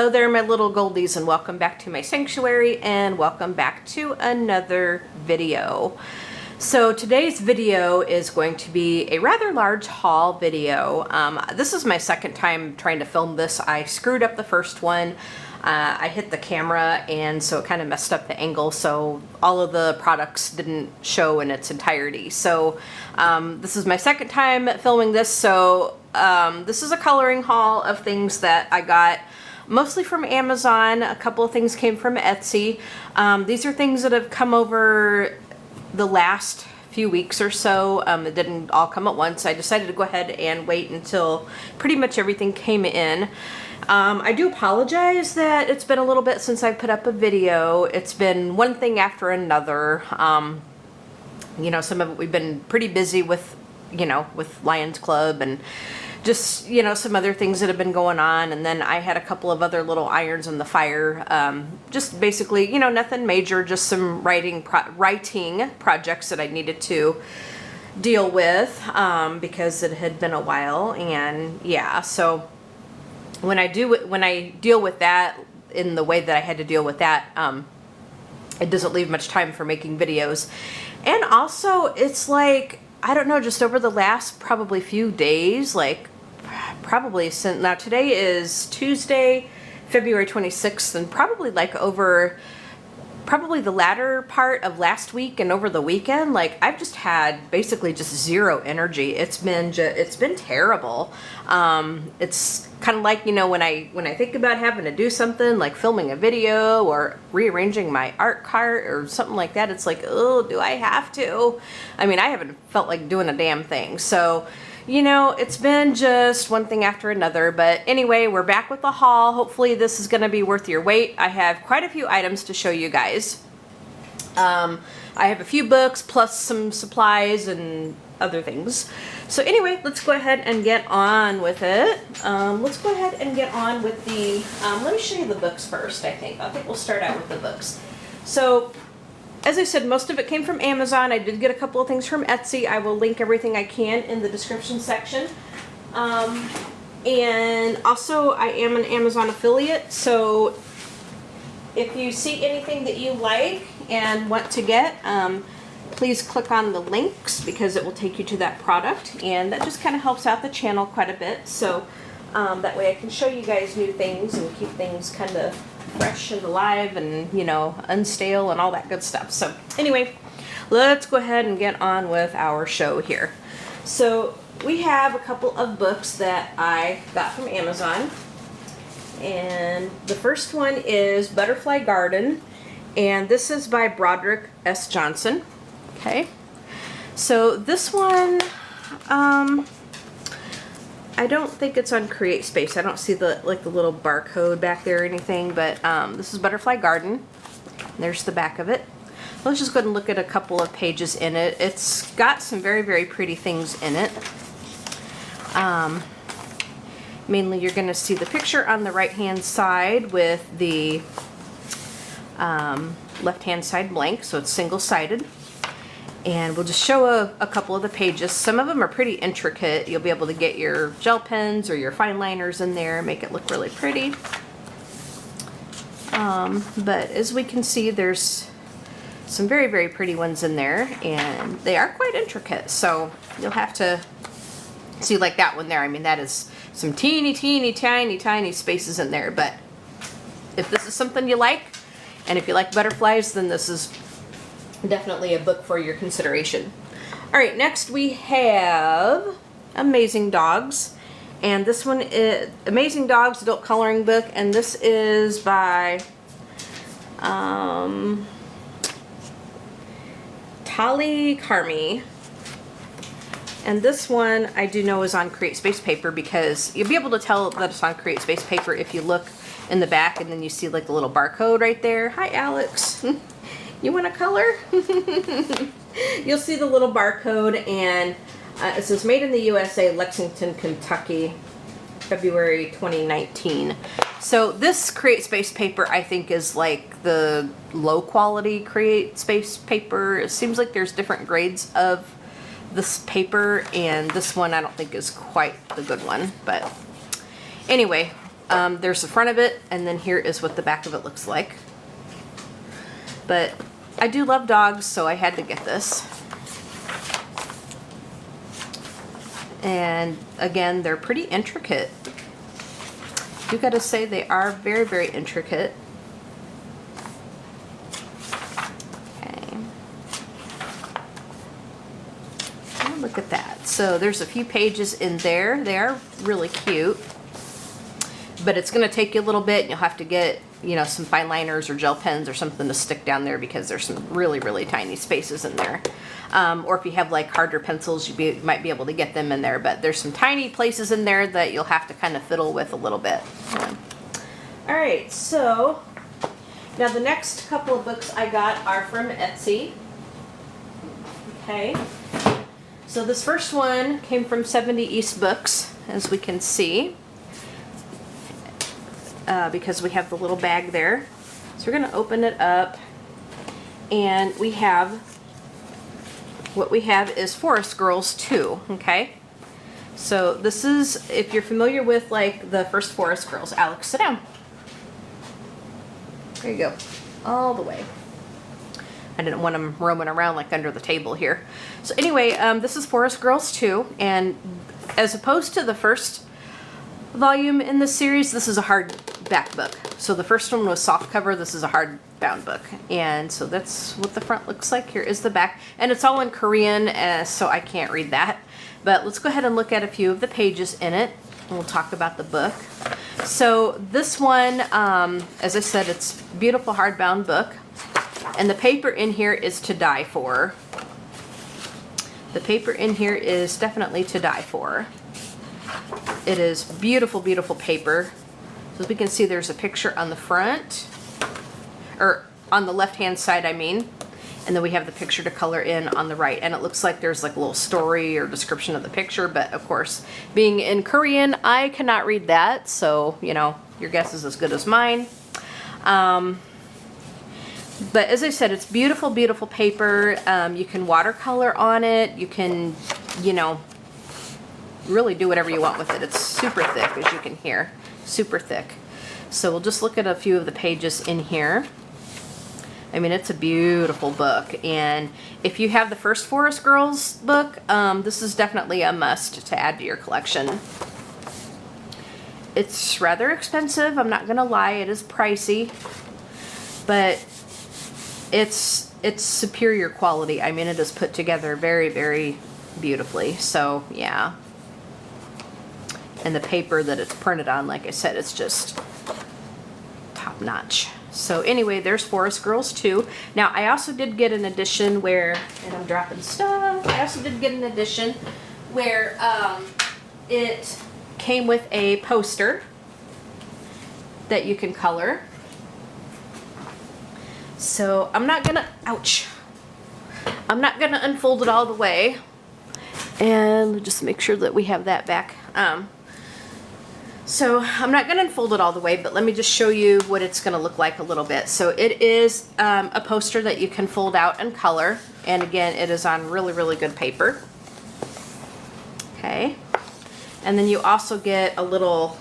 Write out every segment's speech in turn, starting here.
Hello there, my little goldies, and welcome back to my sanctuary, and welcome back to another video. So today's video is going to be a rather large haul video. This is my second time trying to film this. I screwed up the first one. I hit the camera, and so it kind of messed up the angle, so all of the products didn't show in its entirety. So this is my second time filming this, so this is a coloring haul of things that I got mostly from Amazon. A couple of things came from Etsy. These are things that have come over the last few weeks or so. It didn't all come at once. I decided to go ahead and wait until pretty much everything came in. I do apologize that it's been a little bit since I put up a video. It's been one thing after another. You know, some of it we've been pretty busy with, you know, with Lions Club and just, you know, some other things that have been going on. And then I had a couple of other little irons in the fire. Just basically, you know, nothing major, just some writing projects that I needed to deal with because it had been a while. And yeah, so when I deal with that in the way that I had to deal with that, it doesn't leave much time for making videos. And also, it's like, I don't know, just over the last probably few days, like probably since, now today is Tuesday, February 26th, and probably like over probably the latter part of last week and over the weekend, like I've just had basically just zero energy. It's been terrible. It's kind of like, you know, when I think about having to do something like filming a video or rearranging my art cart or something like that, it's like, oh, do I have to? I mean, I haven't felt like doing a damn thing. So, you know, it's been just one thing after another. But anyway, we're back with the haul. Hopefully this is going to be worth your wait. I have quite a few items to show you guys. I have a few books plus some supplies and other things. So anyway, let's go ahead and get on with it. Let's go ahead and get on with the, let me show you the books first, I think we'll start out with the books. So, as I said, most of it came from Amazon. I did get a couple of things from Etsy. I will link everything I can in the description section. And also, I am an Amazon affiliate, so if you see anything that you like and want to get, please click on the links because it will take you to that product, and that just kind of helps out the channel quite a bit. So that way I can show you guys new things and keep things kind of fresh and alive and, you know, unstale and all that good stuff. So anyway, let's go ahead and get on with our show here. So we have a couple of books that I got from Amazon, and the first one is Butterfly Garden, and this is by Broderick S. Johnson. Okay, so this one, I don't think it's on Create Space. I don't see the little barcode back there or anything, but this is Butterfly Garden. There's the back of it. Let's just go ahead and look at a couple of pages in it. It's got some very, very pretty things in it. Mainly you're going to see the picture on the right-hand side with the left-hand side blank, so it's single-sided. And we'll just show a couple of the pages. Some of them are pretty intricate. You'll be able to get your gel pens or your fine liners in there, make it look really pretty. But as we can see, there's some very, very pretty ones in there, and they are quite intricate. So you'll have to see, like that one there. I mean, that is some teeny, teeny, tiny, tiny spaces in there. But if this is something you like, and if you like butterflies, then this is definitely a book for your consideration. All right, next we have Amazing Dogs, and this one is Amazing Dogs adult coloring book, and this is by Tali Carmi. And this one I do know is on Create Space paper, because you'll be able to tell that it's on Create Space paper if you look in the back and then you see like the little barcode right there. Hi, Alex. You want to color? You'll see the little barcode, and it says made in the USA, Lexington, Kentucky, February 2019. So this Create Space paper, I think, is like the low quality Create Space paper. It seems like there's different grades of this paper, and this one I don't think is quite the good one. But anyway, there's the front of it, and then here is what the back of it looks like. But I do love dogs, so I had to get this. And again, they're pretty intricate. You gotta say they are very, very intricate. Okay. Oh, look at that. So there's a few pages in there. They are really cute. But it's gonna take you a little bit, and you'll have to get, you know, some fine liners or gel pens or something to stick down there because there's some really, really tiny spaces in there. Or if you have like harder pencils, you might be able to get them in there, but there's some tiny places in there that you'll have to kind of fiddle with a little bit. All right, so now the next couple of books I got are from Etsy. Okay, so this first one came from 70 East Books, as we can see. Because we have the little bag there. So we're going to open it up, and what we have is Forest Girls 2, okay? So this is, if you're familiar with like the first Forest Girls. Alex, sit down. There you go, all the way. I didn't want them roaming around like under the table here. So anyway, this is Forest Girls 2, and as opposed to the first volume in the series, this is a hardback book. So the first one was soft cover, this is a hardbound book. And so that's what the front looks like. Here is the back, and it's all in Korean, so I can't read that. But let's go ahead and look at a few of the pages in it, and we'll talk about the book. So this one, as I said, it's a beautiful hardbound book, and the paper in here is to die for. The paper in here is definitely to die for. It is beautiful, beautiful paper. So as we can see, there's a picture on the front, or on the left-hand side, I mean. And then we have the picture to color in on the right. And it looks like there's like a little story or description of the picture, but of course, being in Korean, I cannot read that. So, you know, your guess is as good as mine. But as I said, it's beautiful, beautiful paper. You can watercolor on it. You can, you know, really do whatever you want with it. It's super thick, as you can hear, super thick. So we'll just look at a few of the pages in here. I mean, it's a beautiful book, and if you have the first Forest Girls book, this is definitely a must to add to your collection. It's rather expensive, I'm not gonna lie, it is pricey, but it's superior quality. I mean, it is put together very, very beautifully, so yeah. And the paper that it's printed on, like I said, it's just top notch. So anyway, there's Forest Girls 2. Now, I also did get an edition where, and I'm dropping stuff, I also did get an edition where it came with a poster that you can color. So I'm not gonna, ouch, I'm not gonna unfold it all the way. And just make sure that we have that back. So I'm not going to unfold it all the way, but let me just show you what it's going to look like a little bit. So it is a poster that you can fold out and color. And again, it is on really, really good paper. Okay. And then you also get a little,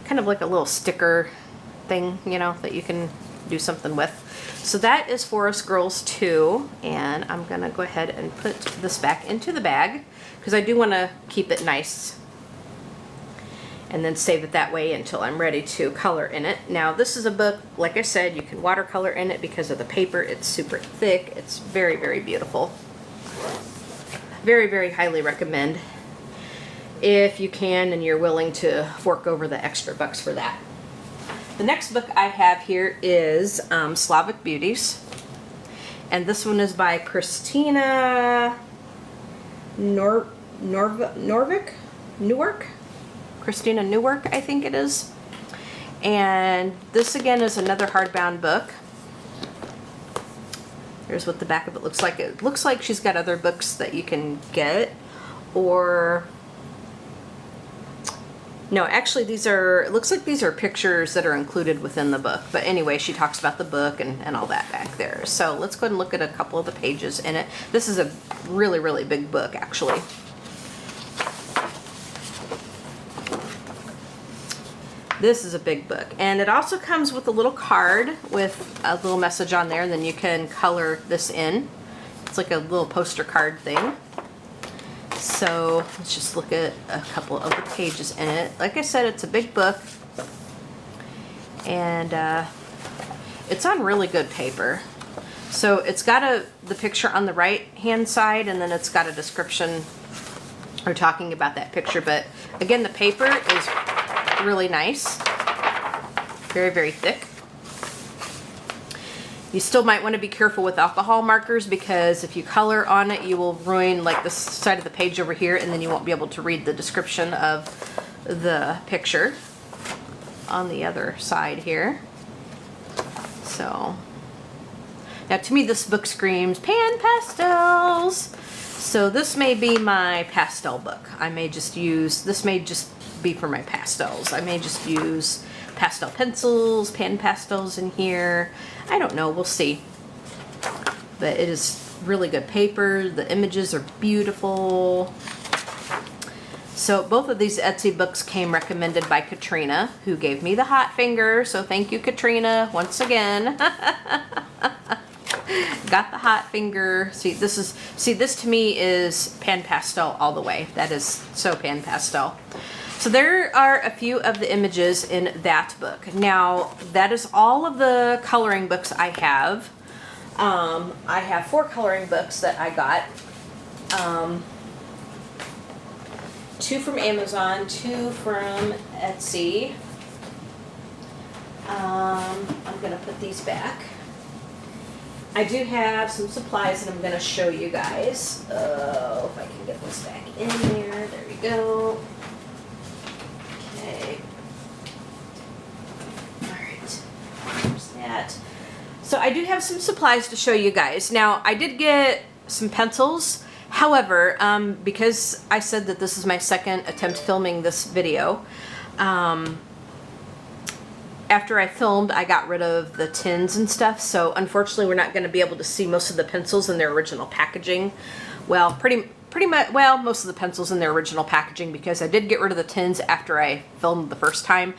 kind of like a little sticker thing, you know, that you can do something with. So that is Forest Girls 2. And I'm going to go ahead and put this back into the bag because I do want to keep it nice, and then save it that way until I'm ready to color in it. Now, this is a book, like I said, you can watercolor in it because of the paper. It's super thick. It's very, very beautiful. Very, very highly recommend if you can and you're willing to fork over the extra bucks for that. The next book I have here is Slavic Beautys. And this one is by Christina Newark? Christina Newark, I think it is. And this again is another hardbound book. Here's what the back of it looks like. It looks like she's got other books that you can get, or no, actually these are, it looks like these are pictures that are included within the book. But anyway, she talks about the book and all that back there. So let's go ahead and look at a couple of the pages in it. This is a really, really big book, actually. This is a big book, and it also comes with a little card with a little message on there, and then you can color this in. It's like a little poster card thing. So let's just look at a couple of the pages in it. Like I said, it's a big book, and it's on really good paper. So it's got the picture on the right hand side, and then it's got a description or talking about that picture. But again, the paper is really nice, very, very thick. You still might want to be careful with alcohol markers, because if you color on it, you will ruin like the side of the page over here, and then you won't be able to read the description of the picture on the other side here. So now, to me, this book screams pan pastels. So this may be my pastel book. I may just use, this may just be for my pastels. I may just use pastel pencils, pan pastels in here. I don't know, we'll see. But it is really good paper. The images are beautiful. So both of these Etsy books came recommended by Katrina, who gave me the hot finger. So thank you, Katrina, once again. Got the hot finger. See, this to me is pan pastel all the way. That is so pan pastel. So there are a few of the images in that book. Now, that is all of the coloring books I have. I have 4 coloring books that I got. 2 from Amazon, 2 from Etsy. I'm gonna put these back. I do have some supplies that I'm gonna show you guys. Oh, if I can get this back in there. There we go. Okay. Alright. There's that. So I do have some supplies to show you guys. Now, I did get some pencils. However, because I said that this is my second attempt filming this video, after I filmed, I got rid of the tins and stuff, so unfortunately we're not going to be able to see most of the pencils in their original packaging. Well, pretty much, well, most of the pencils in their original packaging, because I did get rid of the tins after I filmed the first time.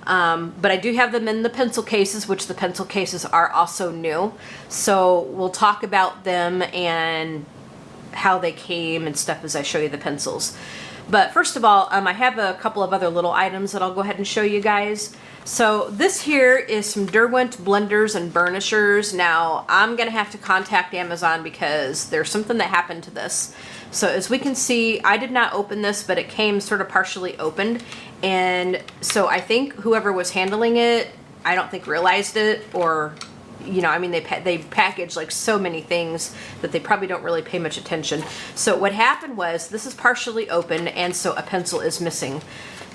But I do have them in the pencil cases, which the pencil cases are also new. So we'll talk about them and how they came and stuff as I show you the pencils. But first of all, I have a couple of other little items that I'll go ahead and show you guys. So this here is some Derwent blenders and burnishers. Now, I'm going to have to contact Amazon because there's something that happened to this. So as we can see, I did not open this, but it came sort of partially opened. And so I think whoever was handling it, I don't think realized it, or, you know, I mean, they package like so many things that they probably don't really pay much attention. So what happened was, this is partially open, and so a pencil is missing.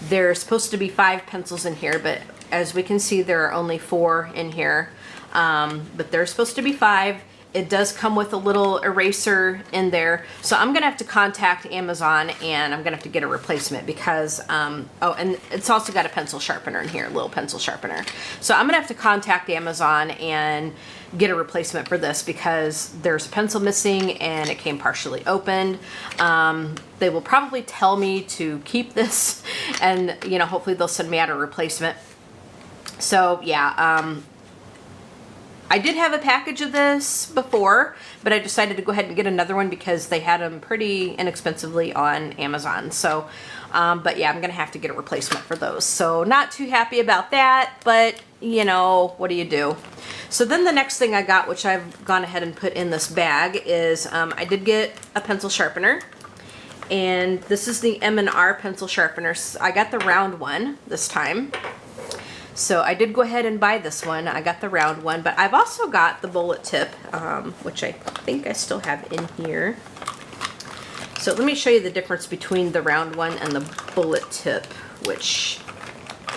There's supposed to be 5 pencils in here, but as we can see, there are only 4 in here. But there's supposed to be 5. It does come with a little eraser in there. So I'm gonna have to contact Amazon, and I'm gonna have to get a replacement because, oh, and it's also got a pencil sharpener in here, a little pencil sharpener. So I'm gonna have to contact Amazon and get a replacement for this because there's a pencil missing and it came partially opened. They will probably tell me to keep this, and, you know, hopefully they'll send me out a replacement. So yeah, I did have a package of this before, but I decided to go ahead and get another one because they had them pretty inexpensively on Amazon. So, but yeah, I'm gonna have to get a replacement for those. So not too happy about that, but you know, what do you do? So then the next thing I got, which I've gone ahead and put in this bag, is I did get a pencil sharpener. And this is the M&R pencil sharpener. I got the round one this time. So I did go ahead and buy this one. I got the round one, but I've also got the bullet tip, which I think I still have in here. So let me show you the difference between the round one and the bullet tip, which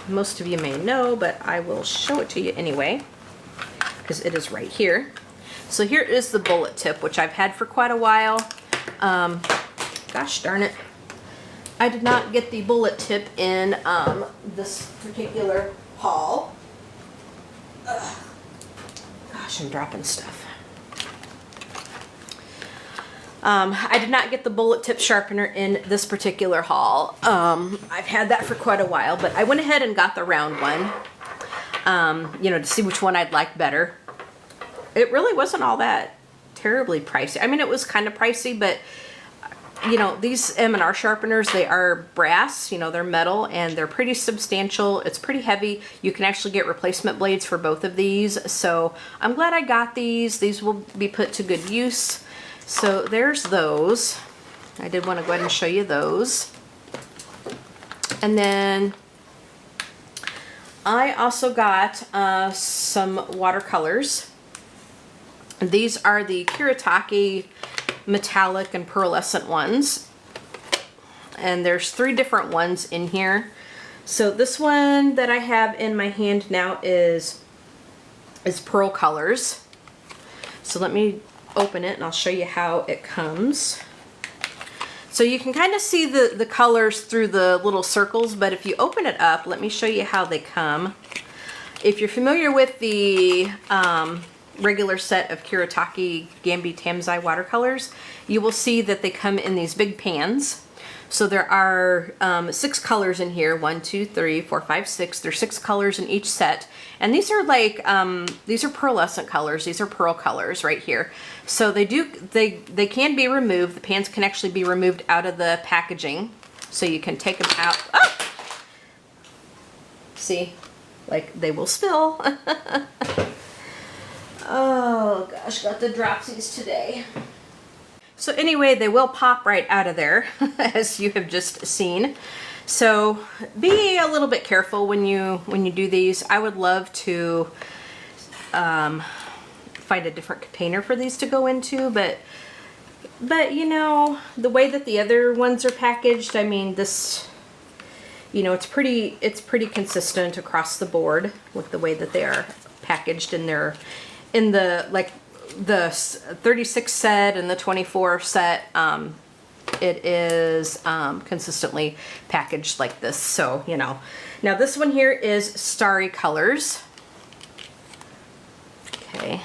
most of you may know, but I will show it to you anyway, because it is right here. So here is the bullet tip, which I've had for quite a while. Gosh darn it. I did not get the bullet tip in this particular haul. Gosh, I'm dropping stuff. I did not get the bullet tip sharpener in this particular haul. I've had that for quite a while, but I went ahead and got the round one, you know, to see which one I'd like better. It really wasn't all that terribly pricey. I mean, it was kind of pricey, but you know, these M&R sharpeners, they are brass, you know, they're metal, and they're pretty substantial. It's pretty heavy. You can actually get replacement blades for both of these. So I'm glad I got these. These will be put to good use. So there's those. I did want to go ahead and show you those. And then I also got some watercolors. These are the Kuretake metallic and pearlescent ones, and there's 3 different ones in here. So this one that I have in my hand now is pearl colors. So let me open it and I'll show you how it comes. So you can kind of see the colors through the little circles, but if you open it up, let me show you how they come. If you're familiar with the regular set of Kuretake Gambi Tamzai watercolors, you will see that they come in these big pans. So there are 6 colors in here. 1, 2, 3, 4, 5, 6. There's 6 colors in each set. And these are like, these are pearlescent colors. These are pearl colors right here. So they can be removed. The pans can actually be removed out of the packaging. So you can take them out. Oh! See, like they will spill. Oh gosh, got the dropsies today. So anyway, they will pop right out of there, as you have just seen. So be a little bit careful when you do these. I would love to find a different container for these to go into, but you know, the way that the other ones are packaged, I mean, this, you know, it's pretty consistent across the board with the way that they are packaged in their, in the, like the 36 set and the 24 set, it is consistently packaged like this. So, you know, now this one here is Starry Colors. Okay,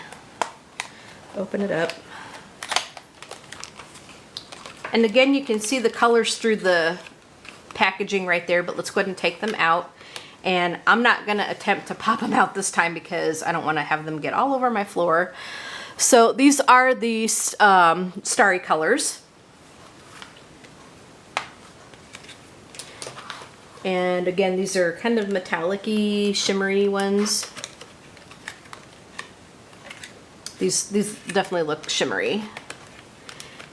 open it up. And again, you can see the colors through the packaging right there, but let's go ahead and take them out. And I'm not gonna attempt to pop them out this time because I don't wanna have them get all over my floor. So these are the Starry Colors. And again, these are kind of metallic-y, shimmery ones. These definitely look shimmery.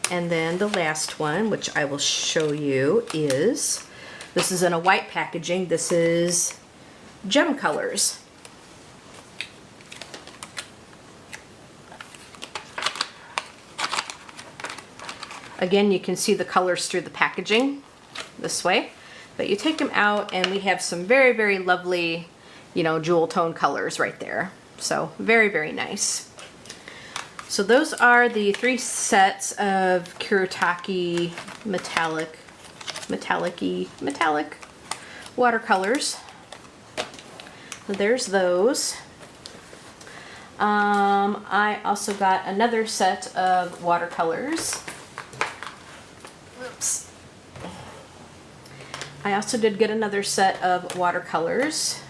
And then the last one, which I will show you, is, this is in a white packaging. This is Gem Colors. Again, you can see the colors through the packaging this way, but you take them out and we have some very, very lovely, you know, jewel tone colors right there. So very, very nice. So those are the 3 sets of Kuretake metallic watercolors. So there's those. I also got another set of watercolors. Oops. I also did get another set of watercolors.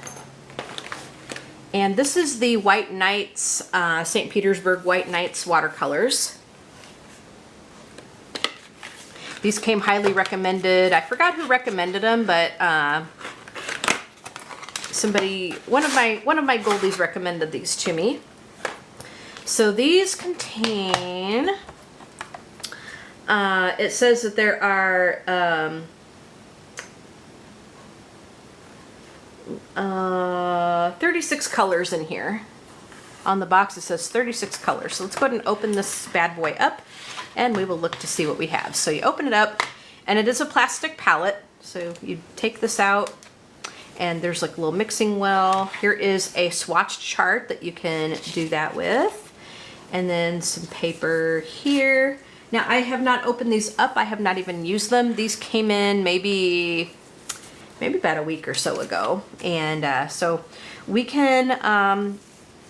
And this is the White Knights, St. Petersburg White Knights watercolors. These came highly recommended. I forgot who recommended them, but somebody, one of my goldies recommended these to me. So these contain, it says that there are 36 colors in here. On the box it says 36 colors. So let's go ahead and open this bad boy up and we will look to see what we have. So you open it up and it is a plastic palette. So you take this out and there's like a little mixing well. Here is a swatch chart that you can do that with. And then some paper here. Now I have not opened these up. I have not even used them. These came in maybe about a week or so ago. And so we can,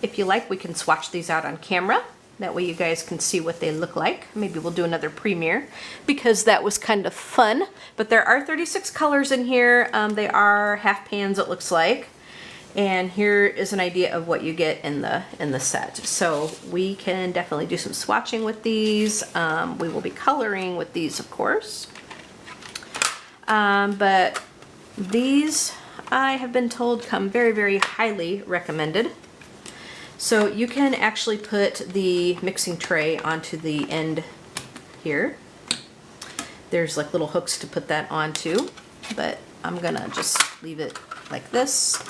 if you like, we can swatch these out on camera That way you guys can see what they look like. Maybe we'll do another premiere because that was kind of fun. But there are 36 colors in here. They are half pans, it looks like. And here is an idea of what you get in the set. So we can definitely do some swatching with these. We will be coloring with these, of course. But these, I have been told, come very, very highly recommended. So you can actually put the mixing tray onto the end here. There's like little hooks to put that onto, but I'm gonna just leave it like this.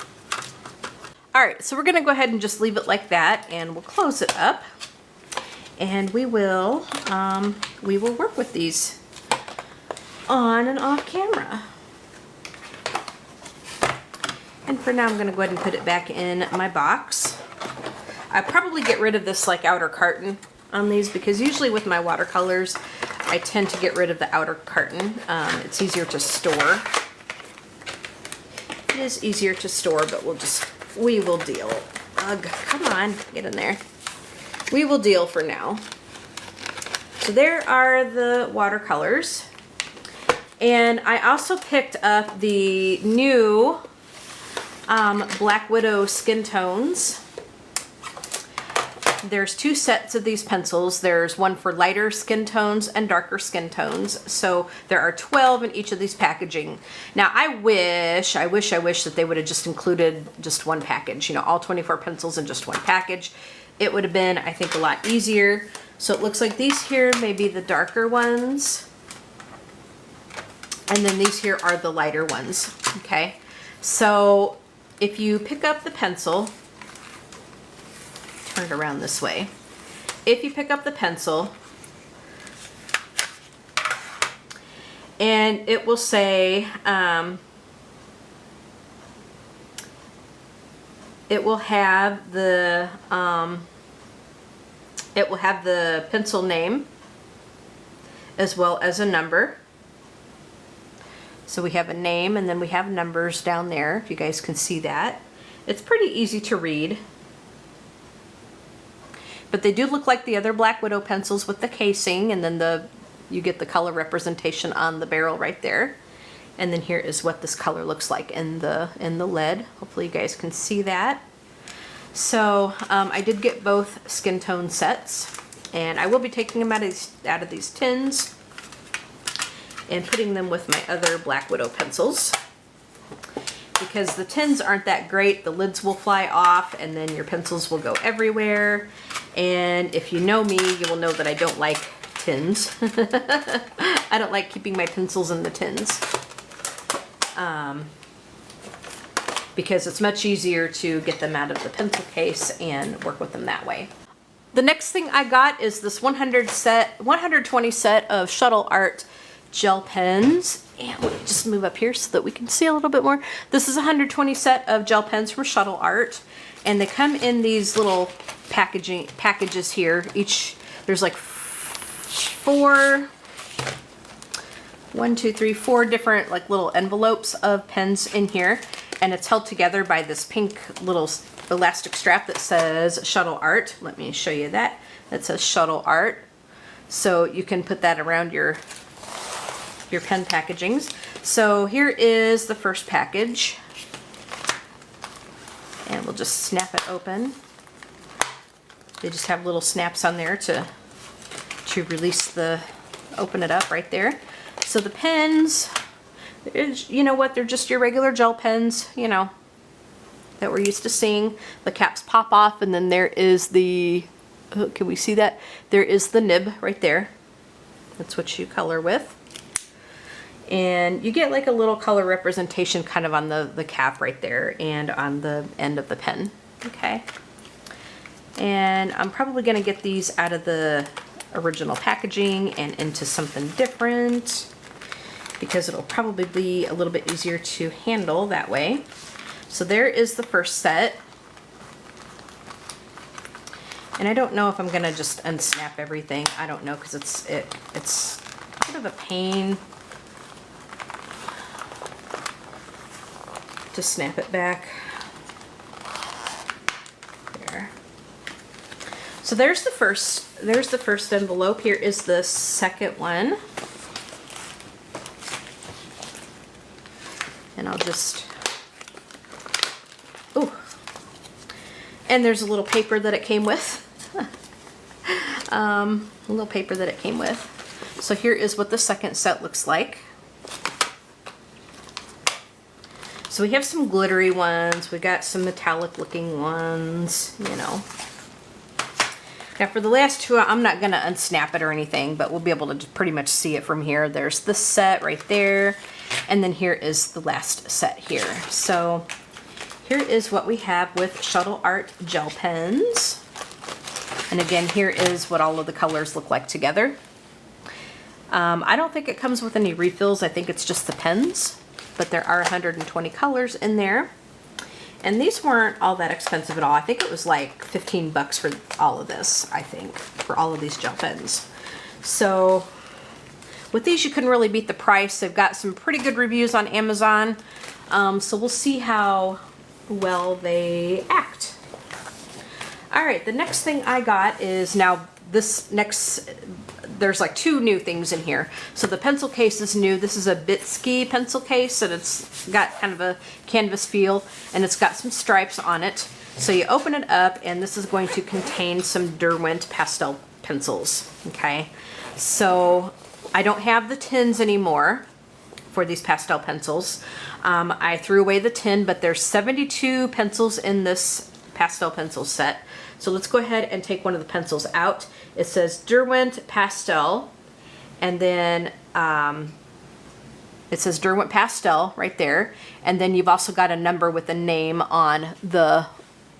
All right, so we're gonna go ahead and just leave it like that, and we'll close it up, and we will work with these on and off camera. And for now, I'm gonna go ahead and put it back in my box. I probably get rid of this like outer carton on these because usually with my watercolors, I tend to get rid of the outer carton. It's easier to store. It is easier to store, but we will deal. Ugh, come on, get in there. We will deal for now. So there are the watercolors. And I also picked up the new Black Widow Skintones. There's two sets of these pencils. There's one for lighter skin tones and darker skin tones. So there are 12 in each of these packaging. Now I wish that they would have just included just one package, you know, all 24 pencils in just one package. It would have been, I think, a lot easier. So it looks like these here may be the darker ones. And then these here are the lighter ones, okay? So if you pick up the pencil, turn it around this way. If you pick up the pencil, and it will say, it will have the pencil name as well as a number. So we have a name and then we have numbers down there, if you guys can see that. It's pretty easy to read. But they do look like the other Black Widow pencils with the casing, and then you get the color representation on the barrel right there. And then here is what this color looks like in the lead. Hopefully you guys can see that. So I did get both skin tone sets, and I will be taking them out of these tins and putting them with my other Black Widow pencils. Because the tins aren't that great, the lids will fly off and then your pencils will go everywhere. And if you know me, you will know that I don't like tins. I don't like keeping my pencils in the tins. Because it's much easier to get them out of the pencil case and work with them that way. The next thing I got is this 120 set of Shuttle Art Gel Pens. And let me just move up here so that we can see a little bit more. This is a 120 set of gel pens from Shuttle Art, and they come in these little packages here. There's like four different like little envelopes of pens in here, and it's held together by this pink little elastic strap that says Shuttle Art. Let me show you that. That says Shuttle Art. So you can put that around your pen packagings. So here is the first package, and we'll just snap it open. They just have little snaps on there to release open it up right there. So the pens, you know what, they're just your regular gel pens, you know, that we're used to seeing. The caps pop off, and then there is can we see that? There is the nib right there. That's what you color with. And you get like a little color representation kind of on the cap right there and on the end of the pen, okay? And I'm probably gonna get these out of the original packaging and into something different because it'll probably be a little bit easier to handle that way. So there is the first set. And I don't know if I'm gonna just unsnap everything. I don't know, because it's a bit of a pain to snap it back. There. So there's the first envelope. Here is the second one. And I'll just, ooh. And there's a little paper that it came with. A little paper that it came with. So here is what the second set looks like. So we have some glittery ones. We got some metallic looking ones, you know. Now for the last two, I'm not gonna unsnap it or anything, but we'll be able to just pretty much see it from here. There's the set right there. And then here is the last set here. So here is what we have with Shuttle Art Gel Pens. And again, here is what all of the colors look like together. I don't think it comes with any refills. I think it's just the pens, but there are 120 colors in there. And these weren't all that expensive at all. I think it was like 15 bucks for all of this, I think, for all of these gel pens. So with these, you couldn't really beat the price. They've got some pretty good reviews on Amazon. So we'll see how well they act. All right, the next thing I got is now this next, there's like two new things in here. So the pencil case is new. This is a BTSKY pencil case, and it's got kind of a canvas feel, and it's got some stripes on it. So you open it up, and this is going to contain some Derwent pastel pencils, okay? So I don't have the tins anymore for these pastel pencils. I threw away the tin, but there's 72 pencils in this pastel pencil set. So let's go ahead and take one of the pencils out. It says Derwent Pastel, and then it says Derwent Pastel right there, and then you've also got a number with a name on the,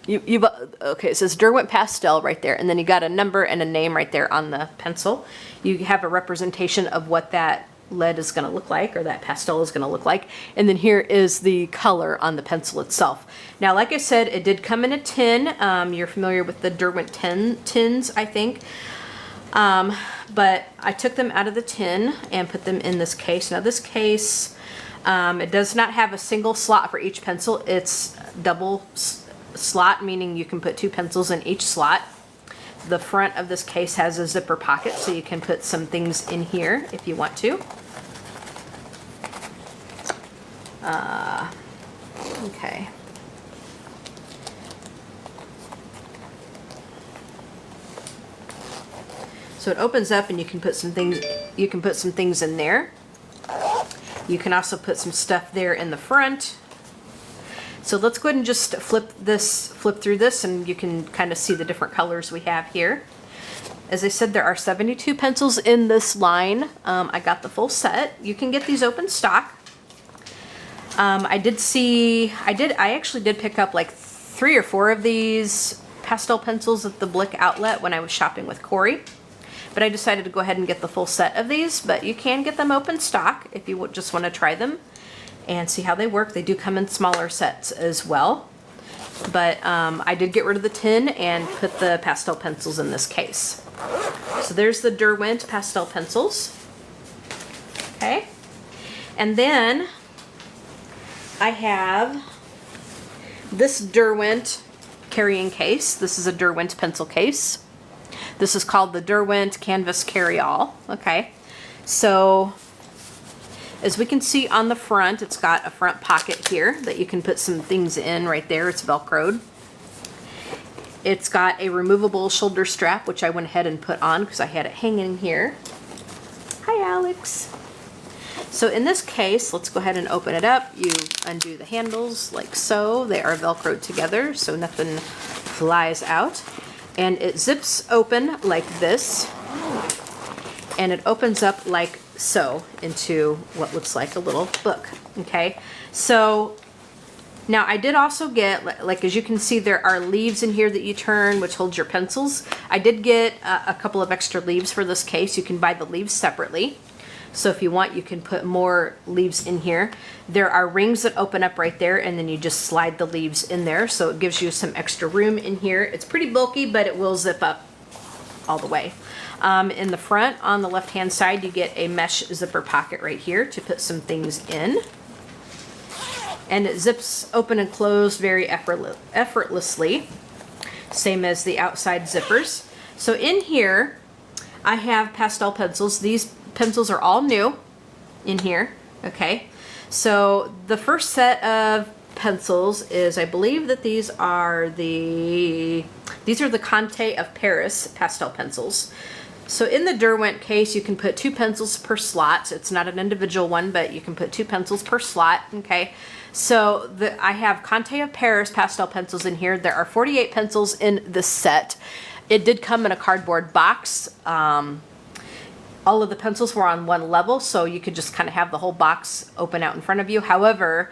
okay, it says Derwent Pastel right there, and then you got a number and a name right there on the pencil. You have a representation of what that lead is going to look like, or that pastel is going to look like, and then here is the color on the pencil itself. Now, like I said, it did come in a tin. You're familiar with the Derwent tins, I think. But I took them out of the tin and put them in this case. Now this case, it does not have a single slot for each pencil. It's double slot, meaning you can put two pencils in each slot. The front of this case has a zipper pocket, so you can put some things in here if you want to. Okay. So it opens up, and you can put some things. You can put some things in there. You can also put some stuff there in the front. So let's go ahead and just flip through this, and you can kind of see the different colors we have here. As I said, there are 72 pencils in this line. I got the full set. You can get these open stock. I actually did pick up like 3 or 4 of these pastel pencils at the Blick outlet when I was shopping with Corey. But I decided to go ahead and get the full set of these, but you can get them open stock if you just want to try them and see how they work. They do come in smaller sets as well. But I did get rid of the tin and put the pastel pencils in this case. So there's the Derwent pastel pencils. Okay. And then I have this Derwent carrying case. This is a Derwent pencil case. This is called the Derwent Canvas Carry-All. Okay. So as we can see on the front, it's got a front pocket here that you can put some things in right there. It's Velcroed. It's got a removable shoulder strap, which I went ahead and put on because I had it hanging here. Hi, Alex. So in this case, let's go ahead and open it up. You undo the handles like so. They are Velcroed together, so nothing flies out. And it zips open like this. And it opens up like so into what looks like a little book. Okay, so now I did also get, like as you can see, there are leaves in here that you turn, which holds your pencils. I did get a couple of extra leaves for this case. You can buy the leaves separately. So if you want, you can put more leaves in here. There are rings that open up right there, and then you just slide the leaves in there. So it gives you some extra room in here. It's pretty bulky, but it will zip up all the way. In the front, on the left-hand side, you get a mesh zipper pocket right here to put some things in. And it zips open and closed very effortlessly, same as the outside zippers. So in here, I have pastel pencils. These pencils are all new in here, okay? So the first set of pencils is, I believe that these are the Conte of Paris pastel pencils. So in the Derwent case, you can put 2 pencils per slot. It's not an individual one, but you can put 2 pencils per slot, okay? So I have Conte of Paris pastel pencils in here. There are 48 pencils in this set. It did come in a cardboard box. All of the pencils were on one level, so you could just kind of have the whole box open out in front of you. However,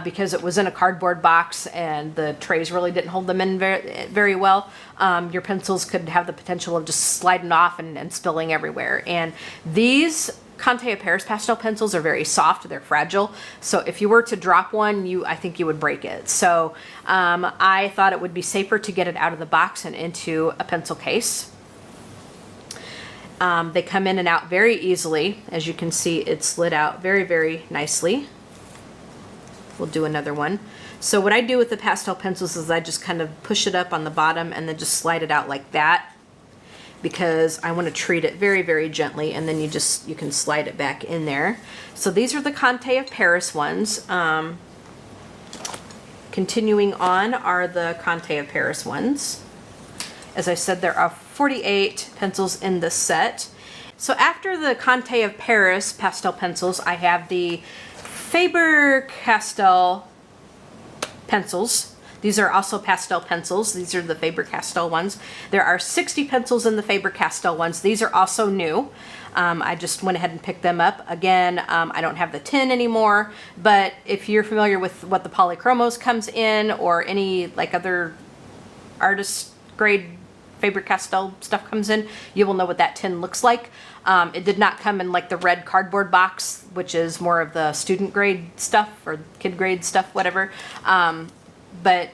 because it was in a cardboard box and the trays really didn't hold them in very well, your pencils could have the potential of just sliding off and spilling everywhere. And these Conte of Paris pastel pencils are very soft, they're fragile. So if you were to drop one, I think you would break it. So I thought it would be safer to get it out of the box and into a pencil case. They come in and out very easily. As you can see, it slid out very, very nicely. We'll do another one. So what I do with the pastel pencils is I just kind of push it up on the bottom and then just slide it out like that, because I want to treat it very, very gently, and then you can slide it back in there. So these are the Conte of Paris ones. Continuing on are the Conte of Paris ones. As I said, there are 48 pencils in this set. So after the Conte of Paris pastel pencils, I have the Faber Castel pencils. These are also pastel pencils. These are the Faber Castel ones. There are 60 pencils in the Faber Castel ones. These are also new. I just went ahead and picked them up. Again, I don't have the tin anymore, but if you're familiar with what the polychromos comes in, or any like other artist grade Faber-Castell stuff comes in, you will know what that tin looks like. It did not come in like the red cardboard box, which is more of the student grade stuff or kid grade stuff, whatever. But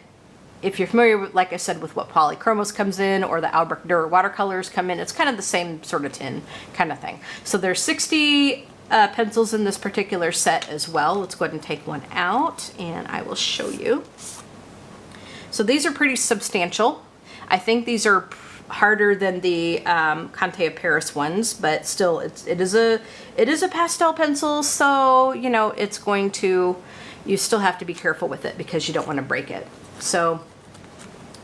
if you're familiar with, like I said, with what polychromos comes in, or the Albrecht Dürer watercolors come in, it's kind of the same sort of tin kind of thing. So there's 60 pencils in this particular set as well. Let's go ahead and take one out and I will show you. So these are pretty substantial. I think these are harder than the Conte of Paris ones, but still, it is a pastel pencil, so you know it's going to. You still have to be careful with it because you don't want to break it. So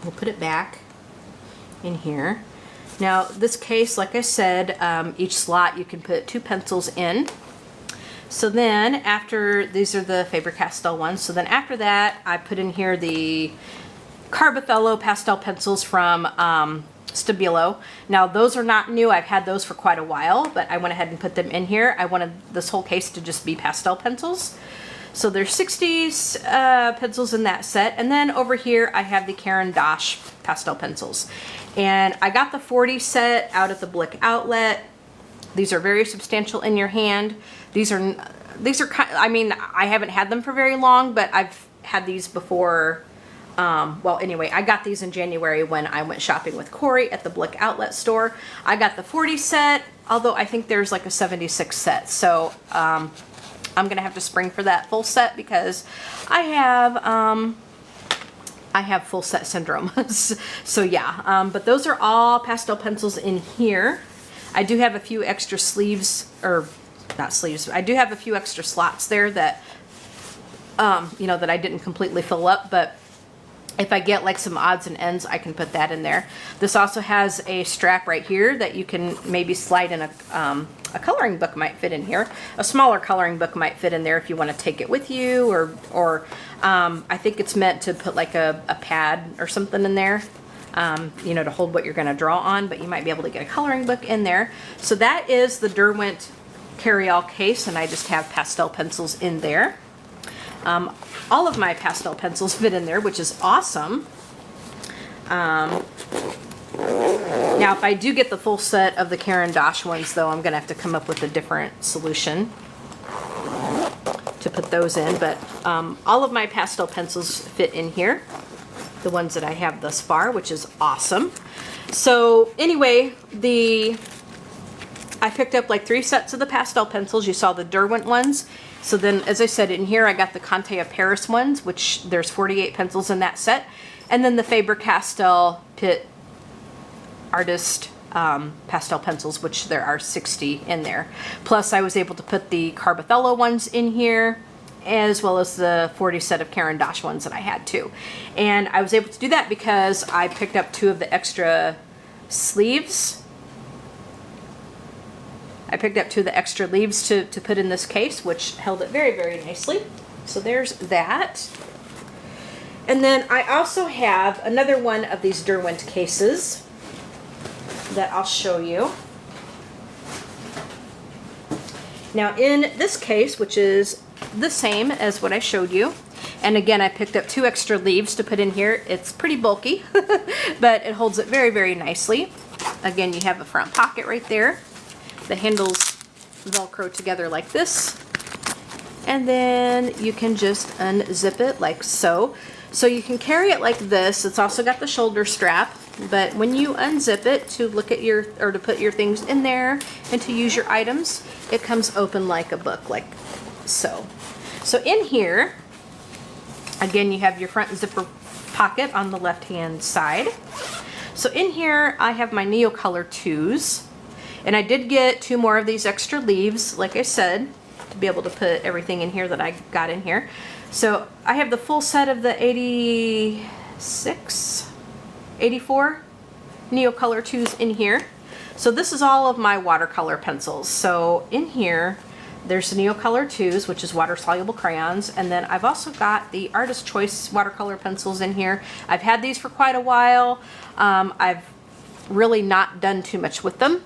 we'll put it back in here. Now this case, like I said, each slot you can put 2 pencils in. So then after, these are the Faber-Castell ones. So then after that, I put in here the Carbothello pastel pencils from Stabilo. Now those are not new. I've had those for quite a while, but I went ahead and put them in here. I wanted this whole case to just be pastel pencils. So there's 60 pencils in that set. And then over here I have the Caran d'Ache pastel pencils. And I got the 40 set out at the Blick outlet. These are very substantial in your hand. These are I mean, I haven't had them for very long, but I've had these before. Well, anyway, I got these in January when I went shopping with Corey at the Blick outlet store. I got the 40 set, although I think there's like a 76 set. So I'm going to have to spring for that full set because I have full set syndrome. So yeah, but those are all pastel pencils in here. I do have a few extra sleeves, or not sleeves, I do have a few extra slots there that, you know, that I didn't completely fill up, but if I get like some odds and ends, I can put that in there. This also has a strap right here that you can maybe slide in. A coloring book might fit in here. A smaller coloring book might fit in there if you want to take it with you, or I think it's meant to put like a pad or something in there, you know, to hold what you're going to draw on, but you might be able to get a coloring book in there. So that is the Derwent carry-all case, and I just have pastel pencils in there. All of my pastel pencils fit in there, which is awesome. Now, if I do get the full set of the Caran d'Ache ones, though, I'm going to have to come up with a different solution to put those in. But all of my pastel pencils fit in here, the ones that I have thus far, which is awesome. So anyway, I picked up like 3 sets of the pastel pencils. You saw the Derwent ones. So then, as I said, in here I got the Conte of Paris ones, which there's 48 pencils in that set. And then the Faber-Castell Pitt Artist pastel pencils, which there are 60 in there. Plus I was able to put the Carbothello ones in here, as well as the 40 set of Caran d'Ache ones that I had too. And I was able to do that because I picked up 2 of the extra sleeves. I picked up 2 of the extra leaves to put in this case, which held it very, very nicely. So there's that. And then I also have another one of these Derwent cases that I'll show you. Now in this case, which is the same as what I showed you, and again I picked up 2 extra leaves to put in here. It's pretty bulky, but it holds it very, very nicely. Again, you have a front pocket right there. The handles Velcro together like this, and then you can just unzip it like so. So you can carry it like this. It's also got the shoulder strap, but when you unzip it to look at your, or to put your things in there and to use your items, it comes open like a book, like so. So in here, again, you have your front zipper pocket on the left-hand side. So in here, I have my Neocolor 2s, and I did get 2 more of these extra leaves, like I said, to be able to put everything in here that I got in here. So I have the full set of the 86, 84 Neocolor 2s in here. So this is all of my watercolor pencils. So in here, there's the Neocolor 2s, which is water-soluble crayons, and then I've also got the Artist Choice watercolor pencils in here. I've had these for quite a while. I've really not done too much with them.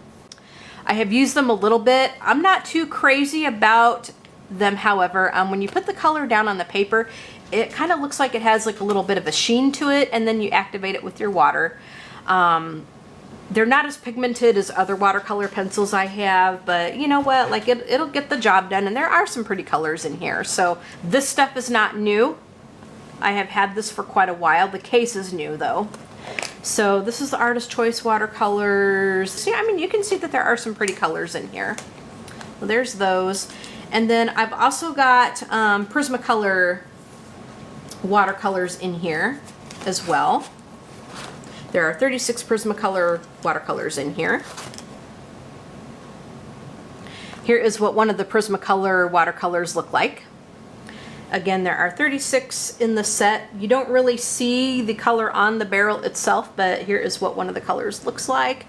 I have used them a little bit. I'm not too crazy about them, however. When you put the color down on the paper, it kind of looks like it has like a little bit of a sheen to it, and then you activate it with your water. They're not as pigmented as other watercolor pencils I have, but you know what, like it'll get the job done, and there are some pretty colors in here. So this stuff is not new. I have had this for quite a while. The case is new though. So this is the Artist Choice watercolors. See, I mean, you can see that there are some pretty colors in here. Well, there's those. And then I've also got Prismacolor watercolors in here as well. There are 36 Prismacolor watercolors in here. Here is what one of the Prismacolor watercolors look like. Again, there are 36 in the set. You don't really see the color on the barrel itself, but here is what one of the colors looks like.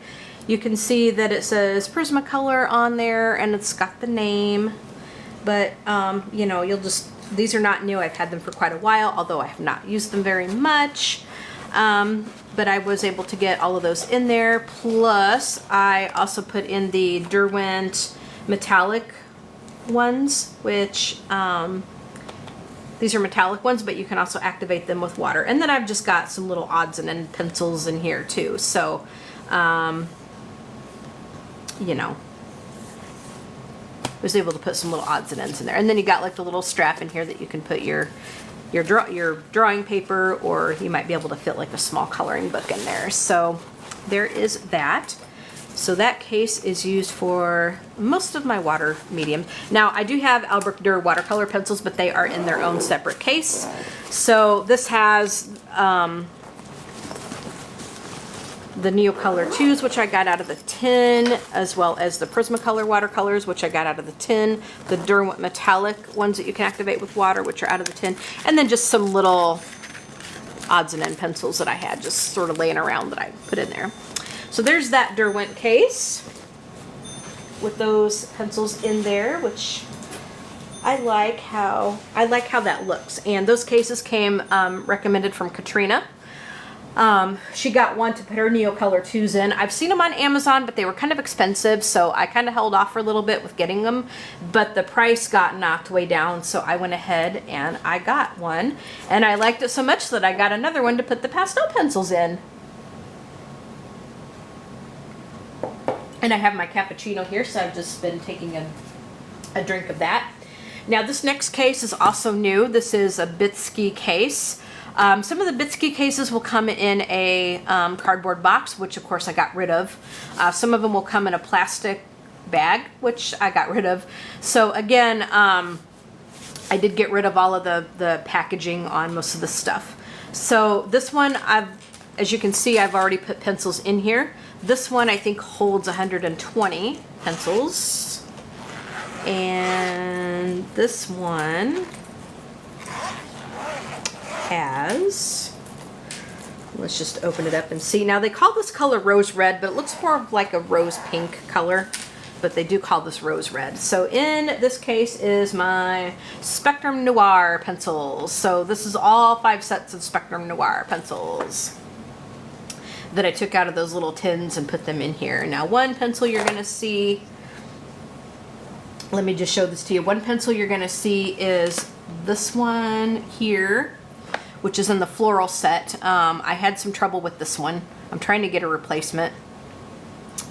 You can see that it says Prismacolor on there, and it's got the name. But, you know, these are not new. I've had them for quite a while, although I have not used them very much. But I was able to get all of those in there. Plus, I also put in the Derwent metallic ones, which, these are metallic ones, but you can also activate them with water. And then I've just got some little odds and end pencils in here too. So, you know, I was able to put some little odds and ends in there. And then you got like the little strap in here that you can put your drawing paper, or you might be able to fit like a small coloring book in there. So there is that. So that case is used for most of my water mediums. Now I do have Albrecht Dürer watercolor pencils, but they are in their own separate case. So this has the Neocolor 2s, which I got out of the tin, as well as the Prismacolor watercolors, which I got out of the tin, the Derwent metallic ones that you can activate with water, which are out of the tin, and then just some little odds and end pencils that I had just sort of laying around that I put in there. So there's that Derwent case with those pencils in there, which I like how that looks. And those cases came recommended from Katrina. She got one to put her Neocolor 2s in. I've seen them on Amazon, but they were kind of expensive, so I kind of held off for a little bit with getting them, but the price got knocked way down, so I went ahead and I got one. And I liked it so much that I got another one to put the pastel pencils in. And I have my cappuccino here, so I've just been taking a drink of that. Now this next case is also new. This is a BTSKY case. Some of the BTSKY cases will come in a cardboard box, which of course I got rid of. Some of them will come in a plastic bag, which I got rid of. So again, I did get rid of all of the packaging on most of the stuff. So this one, as you can see, I've already put pencils in here. This one I think holds 120 pencils. And this one has, let's just open it up and see. Now they call this color rose red, but it looks more like a rose pink color, but they do call this rose red. So in this case is my Spectrum Noir pencils. So this is all 5 sets of Spectrum Noir pencils that I took out of those little tins and put them in here. Now one pencil you're gonna see, let me just show this to you. One pencil you're gonna see is this one here, which is in the floral set. I had some trouble with this one. I'm trying to get a replacement.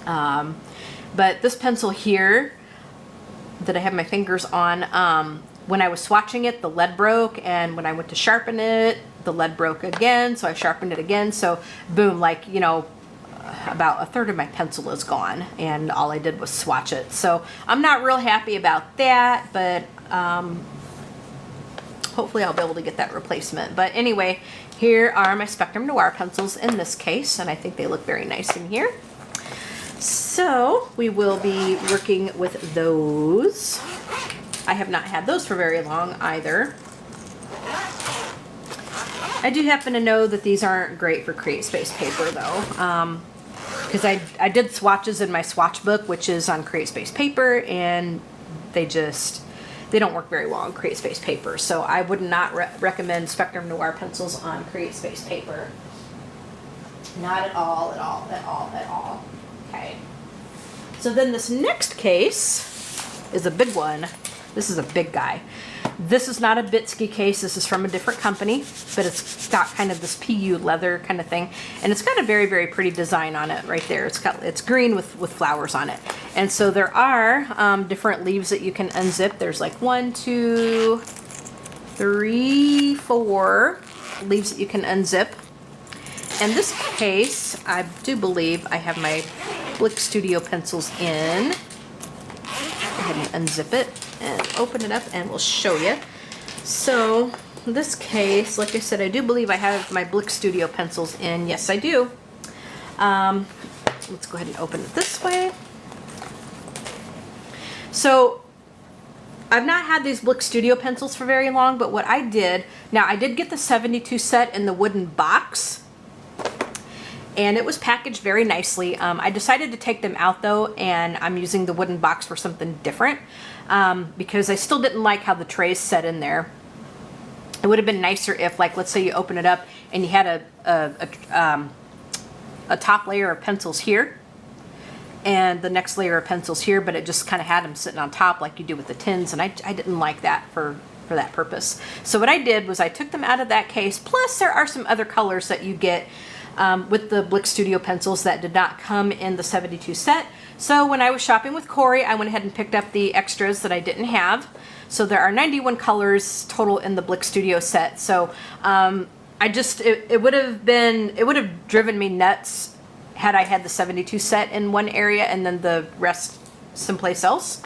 But this pencil here that I have my fingers on, when I was swatching it, the lead broke, and when I went to sharpen it, the lead broke again, so I sharpened it again. So boom, like, you know, about a third of my pencil is gone, and all I did was swatch it. So I'm not real happy about that, but hopefully I'll be able to get that replacement. But anyway, here are my Spectrum Noir pencils in this case, and I think they look very nice in here. So we will be working with those. I have not had those for very long either. I do happen to know that these aren't great for Create Space paper though, because I did swatches in my swatch book, which is on Create Space paper, and they don't work very well on Create Space paper. So I would not recommend Spectrum Noir pencils on Create Space paper. Not at all, at all, at all, at all. Okay. So then this next case is a big one. This is a big guy. This is not a BTSKY case. This is from a different company, but it's got kind of this PU leather kind of thing, and it's got a very, very pretty design on it right there. It's green with flowers on it, and so there are different leaves that you can unzip. There's like 1, 2, 3, 4 leaves that you can unzip. In this case, I do believe I have my Blick Studio pencils in. Go ahead and unzip it and open it up, and we'll show you. So in this case, like I said, I do believe I have my Blick Studio pencils in. Yes, I do. Let's go ahead and open it this way. So I've not had these Blick Studio pencils for very long, but what I did, now I did get the 72 set in the wooden box, and it was packaged very nicely. I decided to take them out though, and I'm using the wooden box for something different, because I still didn't like how the trays set in there. It would have been nicer if, like, let's say you open it up and you had a top layer of pencils here and the next layer of pencils here, but it just kind of had them sitting on top like you do with the tins, and I didn't like that for that purpose. So what I did was I took them out of that case, plus there are some other colors that you get with the Blick Studio pencils that did not come in the 72 set. So when I was shopping with Corey, I went ahead and picked up the extras that I didn't have. So there are 91 colors total in the Blick Studio set. So it would have driven me nuts had I had the 72 set in one area and then the rest someplace else.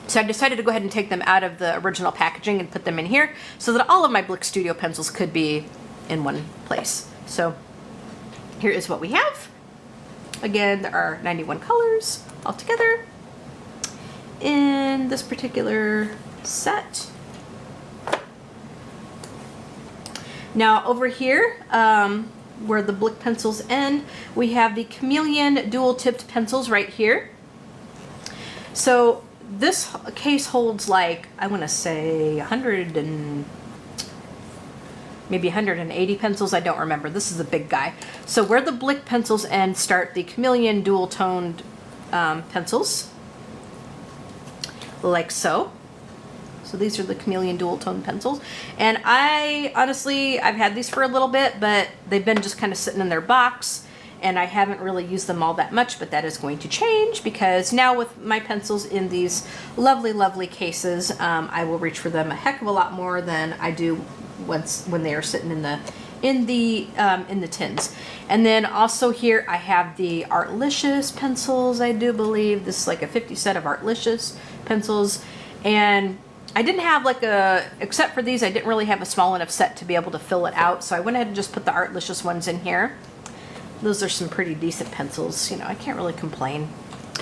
So I decided to go ahead and take them out of the original packaging and put them in here so that all of my Blick Studio pencils could be in one place. So here is what we have. Again, there are 91 colors altogether in this particular set. Now over here, where the Blick pencils end, we have the Chameleon dual tipped pencils right here. So this case holds, like, I want to say 100 and maybe 180 pencils. I don't remember. This is a big guy. So where the Blick pencils end start the Chameleon dual toned pencils, like so. So these are the Chameleon dual tone pencils, and I honestly, I've had these for a little bit, but they've been just kind of sitting in their box, and I haven't really used them all that much, but that is going to change because now with my pencils in these lovely, lovely cases, I will reach for them a heck of a lot more than I do when they are sitting in the tins. And then also here I have the Artlicious pencils. I do believe this is like a 50 set of Artlicious pencils, and I didn't have except for these, I didn't really have a small enough set to be able to fill it out, so I went ahead and just put the Artlicious ones in here. those are some pretty decent pencils. You know, I can't really complain.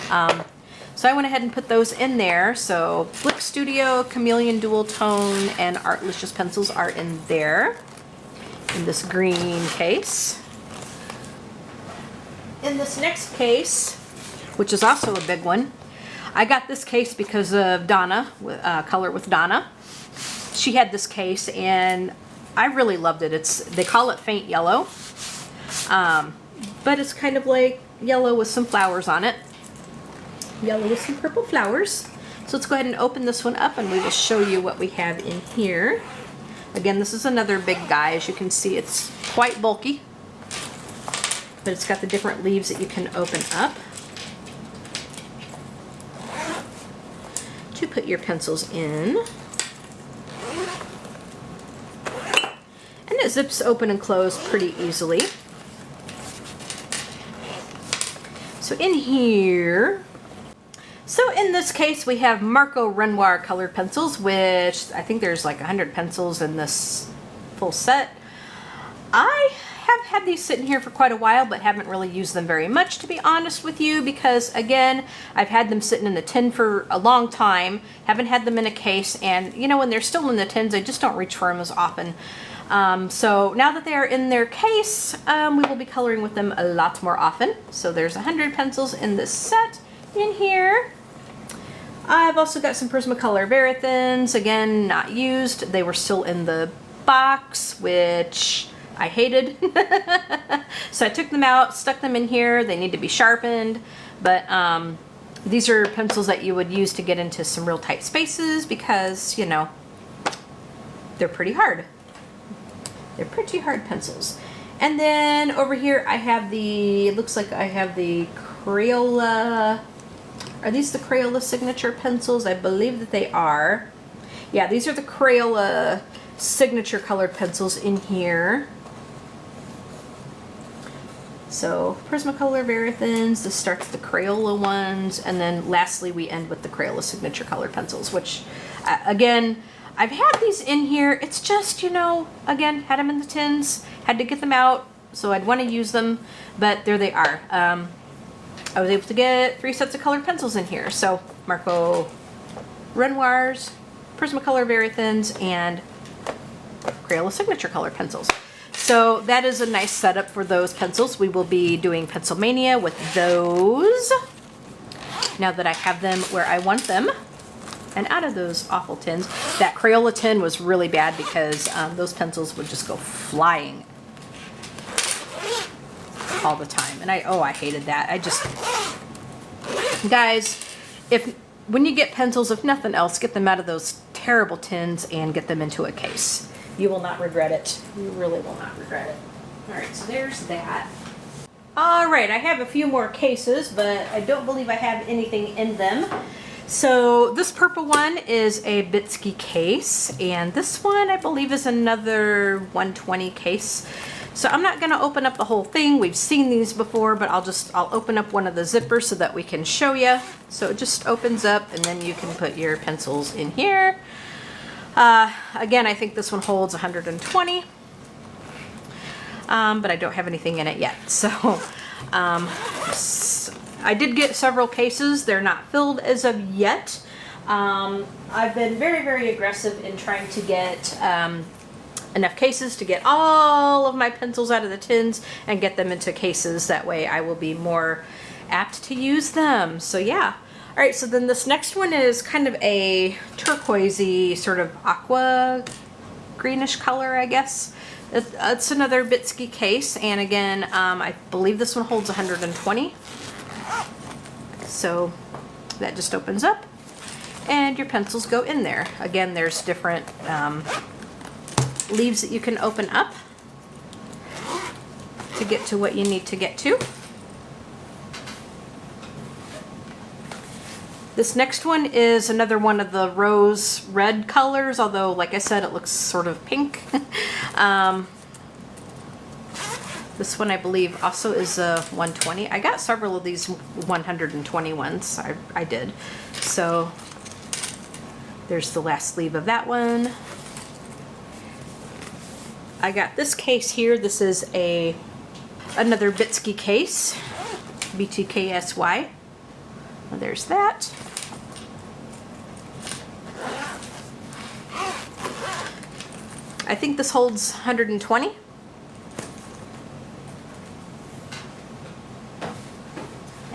So I went ahead and put those in there. So Blick Studio, Chameleon Dual Tone, and Artlicious pencils are in there, in this green case. In this next case, which is also a big one, I got this case because of Donna, Color with Donna. She had this case and I really loved it. They call it faint yellow, but it's kind of like yellow with some flowers on it. Yellow with some purple flowers. So let's go ahead and open this one up and we will show you what we have in here. Again, this is another big guy. As you can see, it's quite bulky, but it's got the different leaves that you can open up to put your pencils in. And it zips open and close pretty easily. So in here, so in this case we have Marco Renoir colored pencils, which I think there's like 100 pencils in this full set. I have had these sitting here for quite a while, but haven't really used them very much, to be honest with you, because again, I've had them sitting in the tin for a long time, haven't had them in a case, and you know, when they're still in the tins, I just don't reach for them as often. So now that they are in their case, we will be coloring with them a lot more often. So there's 100 pencils in this set in here. I've also got some Prismacolor Verithins, again, not used. They were still in the box, which I hated. So I took them out, stuck them in here. They need to be sharpened, but these are pencils that you would use to get into some real tight spaces because, you know, they're pretty hard. They're pretty hard pencils. And then over here I have the, it looks like I have the Crayola. Are these the Crayola signature pencils? I believe that they are. Yeah, these are the Crayola signature colored pencils in here. So Prismacolor Verithins, this starts the Crayola ones, and then lastly we end with the Crayola signature colored pencils, which again, I've had these in here. It's just, you know, again, had them in the tins, had to get them out, so I'd want to use them, but there they are. I was able to get 3 sets of colored pencils in here. So Marco Renoirs, Prismacolor Verithins, and Crayola signature colored pencils. So that is a nice setup for those pencils. We will be doing Pencilmania with those now that I have them where I want them. And out of those awful tins, that Crayola tin was really bad because those pencils would just go flying all the time. And I hated that. I just, guys, when you get pencils, if nothing else, get them out of those terrible tins and get them into a case. You will not regret it. You really will not regret it. All right, so there's that. All right, I have a few more cases, but I don't believe I have anything in them. So this purple one is a BTSKY case, and this one I believe is another 120 case. So I'm not gonna open up the whole thing. We've seen these before, but I'll open up one of the zippers so that we can show you. So it just opens up and then you can put your pencils in here. Again, I think this one holds 120, but I don't have anything in it yet. So I did get several cases. They're not filled as of yet. I've been very, very aggressive in trying to get enough cases to get all of my pencils out of the tins and get them into cases. That way I will be more apt to use them. So yeah. All right, so then this next one is kind of a turquoisey, sort of aqua greenish color, I guess. It's another BTSKY case, and again, I believe this one holds 120. So that just opens up, and your pencils go in there. Again, there's different leaves that you can open up to get to what you need to get to. This next one is another one of the rose red colors, although like I said, it looks sort of pink. This one I believe also is a 120. I got several of these 120 ones. I did. So there's the last sleeve of that one. I got this case here. This is a another BTSKY case, BTSKY. Well, there's that. I think this holds 120.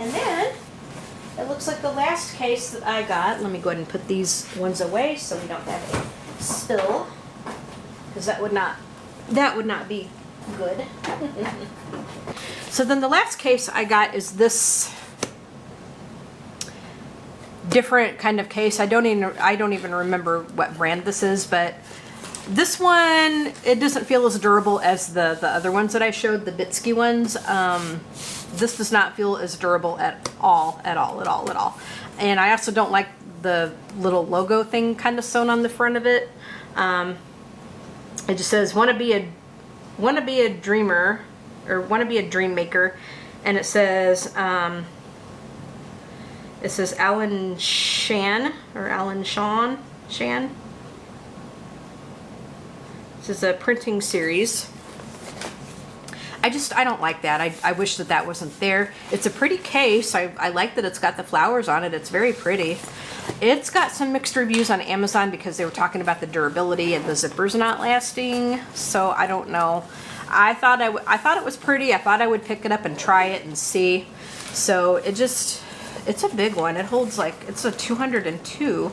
And then it looks like the last case that I got. Let me go ahead and put these ones away so we don't have a spill, because that would not be good. So then the last case I got is this different kind of case. I don't even remember what brand this is, but this one, it doesn't feel as durable as the other ones that I showed, the BTSKY ones. This does not feel as durable at all. And I also don't like the little logo thing kind of sewn on the front of it. It just says wanna be a dreamer, or wanna be a dream maker, and it says Alan Shan, or Alan Shan. This is a printing series. I don't like that. I wish that wasn't there. It's a pretty case. I like that it's got the flowers on it. It's very pretty. It's got some mixed reviews on Amazon because they were talking about the durability and the zippers not lasting. So I don't know. I thought it was pretty. I thought I would pick it up and try it and see. So it's a big one. It holds it's a 202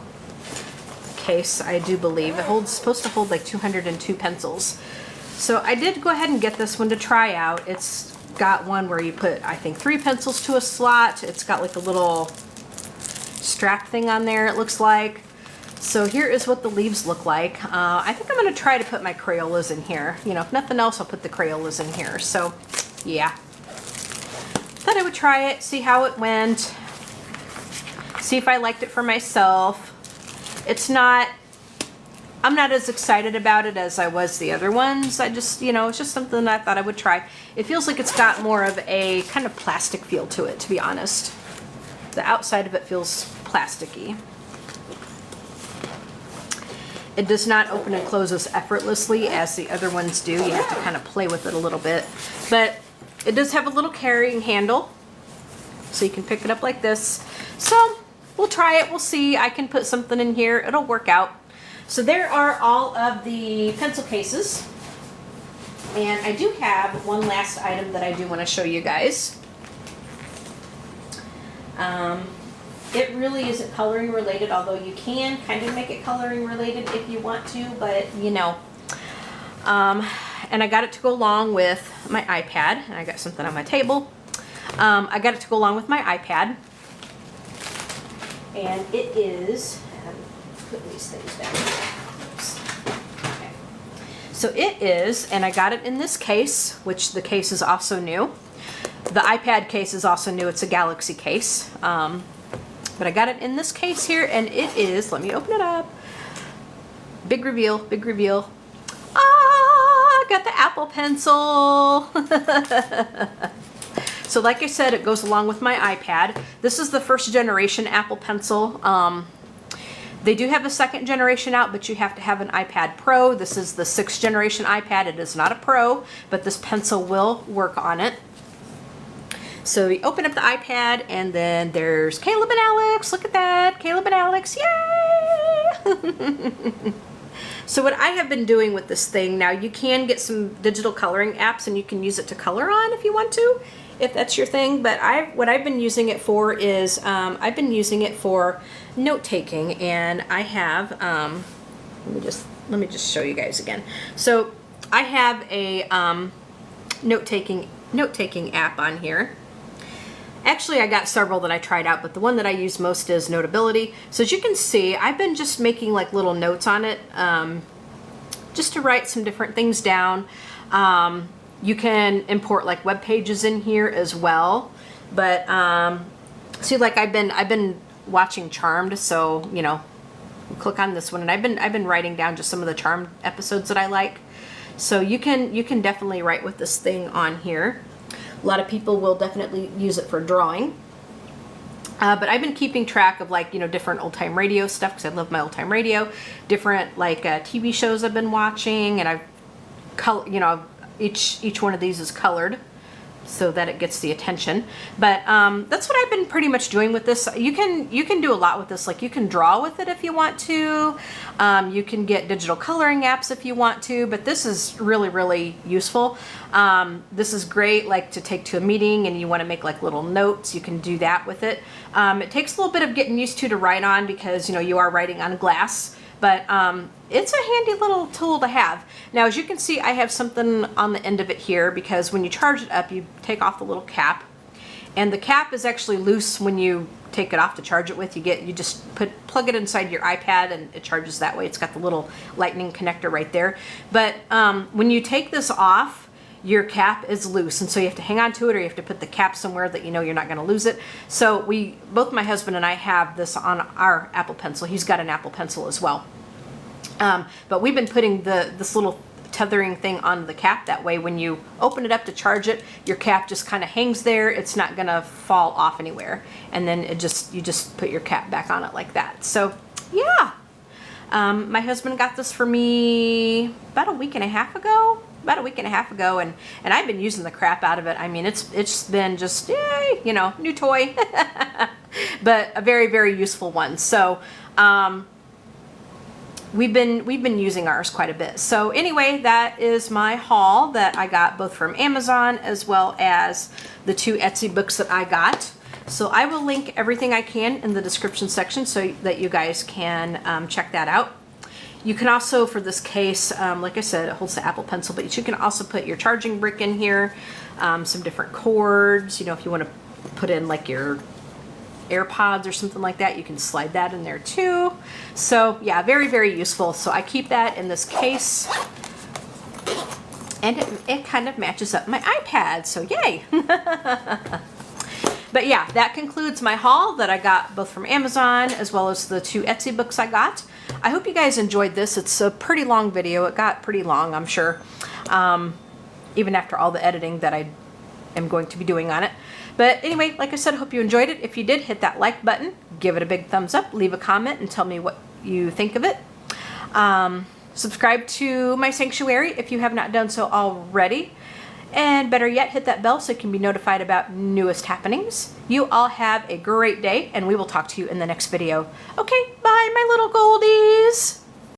case, I do believe. It's supposed to hold like 202 pencils. So I did go ahead and get this one to try out. It's got one where you put, I think, 3 pencils to a slot. It's got like a little strap thing on there, it looks like. So here is what the leaves look like. I think I'm going to try to put my Crayolas in here. You know, if nothing else, I'll put the Crayolas in here. So, yeah. Thought I would try it, see how it went, see if I liked it for myself. I'm not as excited about it as I was the other ones. I just, it's just something that I thought I would try. It feels like it's got more of a kind of plastic feel to it, to be honest. The outside of it feels plasticky. It does not open and close as effortlessly as the other ones do. You have to kind of play with it a little bit. But it does have a little carrying handle, so you can pick it up like this. So we'll try it, we'll see. I can put something in here, it'll work out. So there are all of the pencil cases. And I do have one last item that I do want to show you guys. It really isn't coloring related, although you can kind of make it coloring related if you want to, but and I got it to go along with my iPad, and I got something on my table. I got it to go along with my iPad, and it is, put these things down. Oops. Okay. So it is, and I got it in this case, which the case is also new. The iPad case is also new. It's a Galaxy case. But I got it in this case here, and it is, let me open it up. Big reveal, big reveal. Ah, I got the Apple Pencil. So like I said, it goes along with my iPad. This is the first generation Apple Pencil. They do have a second generation out, but you have to have an iPad Pro. This is the 6th generation iPad. It is not a Pro, but this pencil will work on it. So we open up the iPad, and then there's Caleb and Alex. Look at that, Caleb and Alex, yay! So what I have been doing with this thing, now you can get some digital coloring apps, and you can use it to color on if you want to, if that's your thing. But what I've been using it for is, I've been using it for note taking, and I have, let me just show you guys again. So I have a note taking app on here. Actually, I got several that I tried out, but the one that I use most is Notability. So as you can see, I've been just making like little notes on it, just to write some different things down. You can import like web pages in here as well. But see, like I've been watching Charmed, so click on this one, and I've been writing down just some of the Charmed episodes that I like. So you can definitely write with this thing on here. A lot of people will definitely use it for drawing. But I've been keeping track of like, different old time radio stuff, because I love my old time radio, different like TV shows I've been watching, and each one of these is colored. so that it gets the attention. But that's what I've been pretty much doing with this. You can do a lot with this. Like, you can draw with it if you want to. You can get digital coloring apps if you want to, but this is really, really useful. This is great, like, to take to a meeting and you want to make like little notes. You can do that with it. It takes a little bit of getting used to write on, because, you know, you are writing on glass. But it's a handy little tool to have. Now, as you can see, I have something on the end of it here, because when you charge it up, you take off the little cap. And the cap is actually loose when you take it off to charge it with. You just plug it inside your iPad and it charges that way. It's got the little lightning connector right there. But when you take this off, your cap is loose, and so you have to hang on to it, or you have to put the cap somewhere that you know you're not going to lose it. So both my husband and I have this on our Apple Pencil. He's got an Apple Pencil as well. But we've been putting this little tethering thing on the cap. That way, when you open it up to charge it, your cap just kind of hangs there. It's not going to fall off anywhere. And then you just put your cap back on it like that. So yeah, my husband got this for me about a week and a half ago. And I've been using the crap out of it. I mean, it's been just, yay, you know, new toy, but a very, very useful one. So we've been using ours quite a bit. So anyway, that is my haul that I got both from Amazon as well as the 2 Etsy books that I got. So I will link everything I can in the description section so that you guys can check that out. You can also, for this case, like I said, it holds the Apple Pencil, but you can also put your charging brick in here, some different cords. You know, if you want to put in like your AirPods or something like that, you can slide that in there too. So yeah, very, very useful. So I keep that in this case, and it kind of matches up my iPad, so yay. But yeah, that concludes my haul that I got both from Amazon as well as the 2 Etsy books I got. I hope you guys enjoyed this. It's a pretty long video. It got pretty long, I'm sure, even after all the editing that I am going to be doing on it. But anyway, like I said, I hope you enjoyed it. If you did, hit that like button, give it a big thumbs up, leave a comment, and tell me what you think of it. Subscribe to my sanctuary if you have not done so already. And better yet, hit that bell so you can be notified about newest happenings. You all have a great day, and we will talk to you in the next video. Okay, bye, my little goldies.